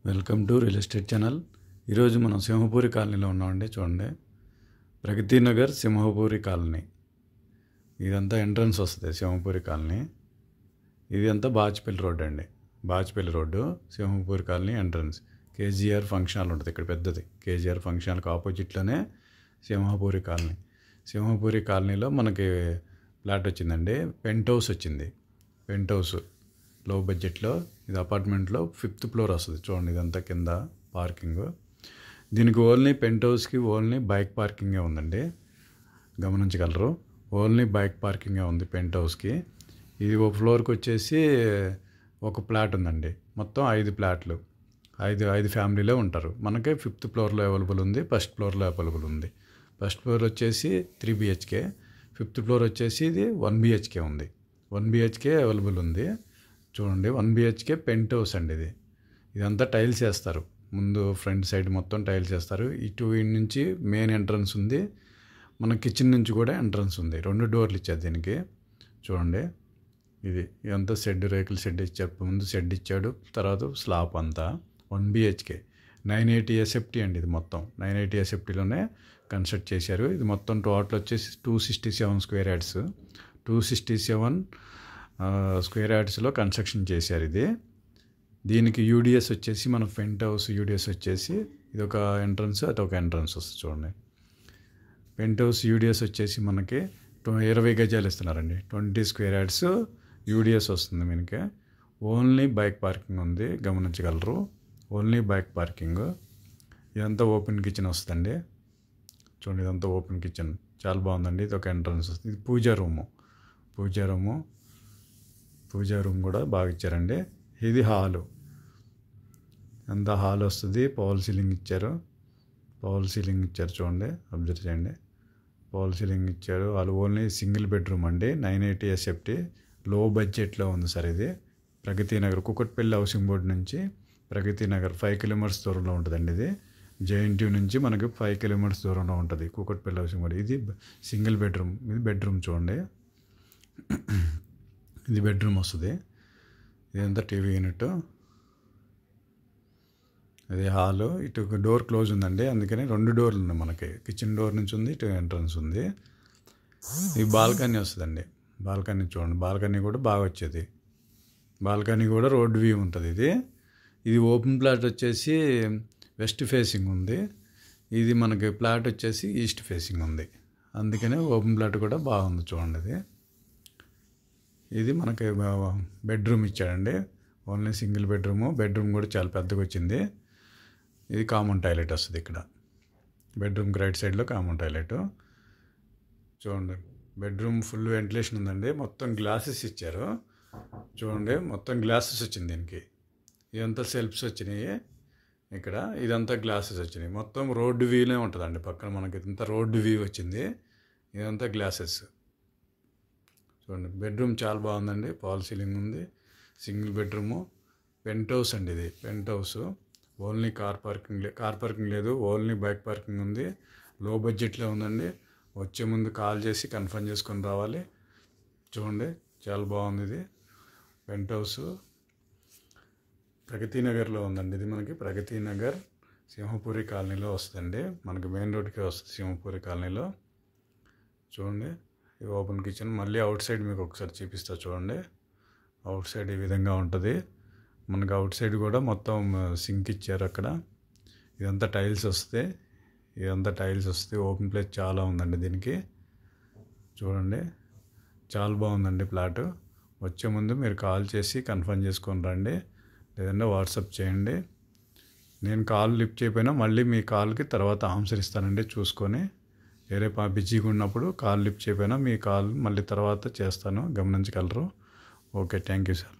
Welcome to real estate channel. ఈరోజు మనం సింహపూరి కాలనీలో ఉన్నామండి. చూడండి, ప్రగతి నగర్ సింహపూరి కాలనీ. ఇదంతా ఎంట్రన్స్ వస్తుంది సింహపూరి కాలనీ. ఇది అంతా బాచ్పల్లి రోడ్ అండి. Bachupally road, Simhapuri colony entrance. KGR function hall ఉంటుంది ఇక్కడ పెద్దది. కేజీఆర్ ఫంక్షన్ హాల్కి ఆపోజిట్లోనే సింహపూరి కాలనీ. సింహపూరి కాలనీలో మనకి ఫ్లాట్ వచ్చిందండి. పెంట్ హౌస్ వచ్చింది. పెంట్ హౌస్ లో బడ్జెట్లో. ఇది అపార్ట్మెంట్లో 5th ఫ్లోర్ వస్తుంది. చూడండి, ఇదంతా కింద పార్కింగ్. దీనికి ఓన్లీ పెంట్ హౌస్కి ఓన్లీ బైక్ పార్కింగే ఉందండి, గమనించగలరు. ఓన్లీ బైక్ పార్కింగే ఉంది పెంట్ హౌస్కి. ఇది ఒక ఫ్లోర్కి వచ్చేసి ఒక ప్లాట్ ఉందండి. మొత్తం 5 ప్లాట్లు, ఐదు ఫ్యామిలీలో ఉంటారు. మనకి 5th ఫ్లోర్లో అవైలబుల్ ఉంది, 1st ఫ్లోర్లో అవైలబుల్ ఉంది. 1st ఫ్లోర్ వచ్చేసి 3 BHK, 5th ఫ్లోర్ వచ్చేసి ఇది 1 BHK ఉంది. 1 BHK అవైలబుల్ ఉంది. చూడండి, 1 BHK పెంట్ హౌస్ అండి. ఇదంతా టైల్స్ వేస్తారు. ముందు ఫ్రంట్ సైడ్ మొత్తం టైల్స్ వేస్తారు. ఇటు నుంచి మెయిన్ ఎంట్రన్స్ ఉంది. మన కిచెన్ నుంచి కూడా ఎంట్రన్స్ ఉంది. 2 డోర్లు ఇచ్చారు దీనికి. చూడండి, ఇదంతా షెడ్, రేకుల షెడ్ ఇచ్చారు. ముందు షెడ్ ఇచ్చాడు, తర్వాత స్లాబ్ అంతా. 1 BHK 980 SFT అండి. ఇది మొత్తం 980 SFTలోనే కన్స్ట్రక్ట్ చేశారు. ఇది మొత్తం టోటల్ వచ్చేసి 267 స్క్వేర్ యార్డ్స్. 267 స్క్వేర్ యార్డ్స్లో కన్స్ట్రక్షన్ చేశారు ఇది. దీనికి యూడిఎస్ వచ్చేసి మన పెంట్ హౌస్ యూడిఎస్ వచ్చేసి ఇది ఒక ఎంట్రన్స్, అదొక ఎంట్రన్స్ వస్తుంది. చూడండి, పెంట్ హౌస్ యూడిఎస్ వచ్చేసి మనకి 20 గజాలు ఇస్తున్నారండి. 20 స్క్వేర్ యార్డ్స్ యూడిఎస్ వస్తుంది. మనకి ఓన్లీ బైక్ పార్కింగ్ ఉంది, గమనించగలరు. Only bike parking. ఇదంతా ఓపెన్ కిచెన్ వస్తుందండి. చూడండి, ఇదంతా ఓపెన్ కిచెన్, చాలా బాగుందండి. ఇది ఒక ఎంట్రన్స్ వస్తుంది. ఇది పూజా రూమ్ కూడా బాగా ఇచ్చారండి. ఇది హాలు, అంతా హాల్ వస్తుంది. పవర్ సీలింగ్ ఇచ్చారు. చూడండి, అబ్జర్వ్ చేయండి. పవర్ సీలింగ్ ఇచ్చారు. వాళ్ళు ఓన్లీ సింగిల్ బెడ్రూమ్ అండి. 980 SFT లో బడ్జెట్లో ఉంది సార్. ఇది ప్రగతి నగర్, కుకట్పల్లి హౌసింగ్ బోర్డు నుంచి ప్రగతి నగర్ 5 కిలోమీటర్స్ దూరంలో ఉంటుందండి. ఇది JNTU నుంచి మనకి 5 కిలోమీటర్స్ దూరంలో ఉంటుంది కుకట్పల్లి హౌసింగ్ బోర్డు. ఇది సింగిల్ బెడ్రూమ్. ఇది బెడ్రూమ్. చూడండి, ఇది బెడ్రూమ్ వస్తుంది. ఇదంతా టీవీ యూనిట్. ఇది హాలు. ఇటు డోర్ క్లోజ్ ఉందండి, అందుకని 2 డోర్లు ఉన్నాయి మనకి. కిచెన్ డోర్ నుంచి ఉంది, ఇటు ఎంట్రన్స్ ఉంది. ఇది బాల్కనీ వస్తుందండి. బాల్కనీ చూడండి, బాల్కనీ కూడా బాగా వచ్చేది. బాల్కనీ కూడా రోడ్ వ్యూ ఉంటుంది. ఇది ఓపెన్ ప్లాట్ వచ్చేసి వెస్ట్ ఫేసింగ్ ఉంది. ఇది మనకి ప్లాట్ వచ్చేసి ఈస్ట్ ఫేసింగ్ ఉంది, అందుకనే ఓపెన్ ప్లాట్ కూడా బాగుంది. చూడండి, ఇది మనకి బెడ్రూమ్ ఇచ్చాడండి. ఓన్లీ సింగిల్ బెడ్రూమ్ కూడా చాలా పెద్దగా వచ్చింది. ఇది కామన్ టాయిలెట్ వస్తుంది ఇక్కడ. బెడ్రూమ్కి రైట్ సైడ్లో కామన్ టాయిలెట్. చూడండి, బెడ్రూమ్ ఫుల్ వెంటిలేషన్ ఉందండి. మొత్తం గ్లాసెస్ ఇచ్చారు. చూడండి, మొత్తం గ్లాసెస్ వచ్చింది దీనికి. ఇదంతా సెల్ఫ్స్ వచ్చినాయి ఇక్కడ. ఇదంతా గ్లాసెస్ వచ్చినాయి. మొత్తం రోడ్డు వ్యూనే ఉంటుందండి. పక్కన మనకి ఇదంతా రోడ్డు వ్యూ వచ్చింది. ఇదంతా గ్లాసెస్. చూడండి, బెడ్రూమ్ చాలా బాగుందండి. ఫాల్ సీలింగ్ ఉంది. Single bedroom. పెంట్ హౌస్ అండి. ఇది penthouse. Only car parking లేదు, ఓన్లీ బైక్ పార్కింగ్ ఉంది. లో బడ్జెట్లో ఉందండి. వచ్చే ముందు కాల్ చేసి కన్ఫర్మ్ చేసుకొని రావాలి. చూడండి, చాలా బాగుంది. ఇది పెంట్ హౌస్ ప్రగతి నగర్లో ఉందండి. ఇది మనకి ప్రగతి నగర్ సింహపూరి కాలనీలో వస్తుందండి. మనకి మెయిన్ రోడ్కే వస్తుంది సింహపూరి కాలనీలో. చూడండి, ఇది ఓపెన్ కిచెన్. మళ్ళీ అవుట్ సైడ్ మీకు ఒకసారి చూపిస్తా. చూడండి, అవుట్ సైడ్ ఈ విధంగా ఉంటుంది. మనకు అవుట్ సైడ్ కూడా మొత్తం సింక్ ఇచ్చారు అక్కడ. ఇదంతా టైల్స్ వస్తాయి. ఓపెన్ ప్లేస్ చాలా ఉందండి దీనికి. చూడండి, చాలా బాగుందండి ప్లాట్. వచ్చే ముందు మీరు కాల్ చేసి కన్ఫర్మ్ చేసుకొని రండి, లేదంటే వాట్సాప్ చేయండి. నేను కాల్ లిఫ్ట్ చేయకపోయినా మళ్ళీ మీ కాల్కి తర్వాత ఆన్సర్ ఇస్తానండి. చూసుకొని వేరే బిజీగా ఉన్నప్పుడు కాల్ లిఫ్ట్ చేయకపోయినా మీ కాల్ మళ్ళీ తర్వాత చేస్తాను, గమనించగలరు. Okay, thank you sir.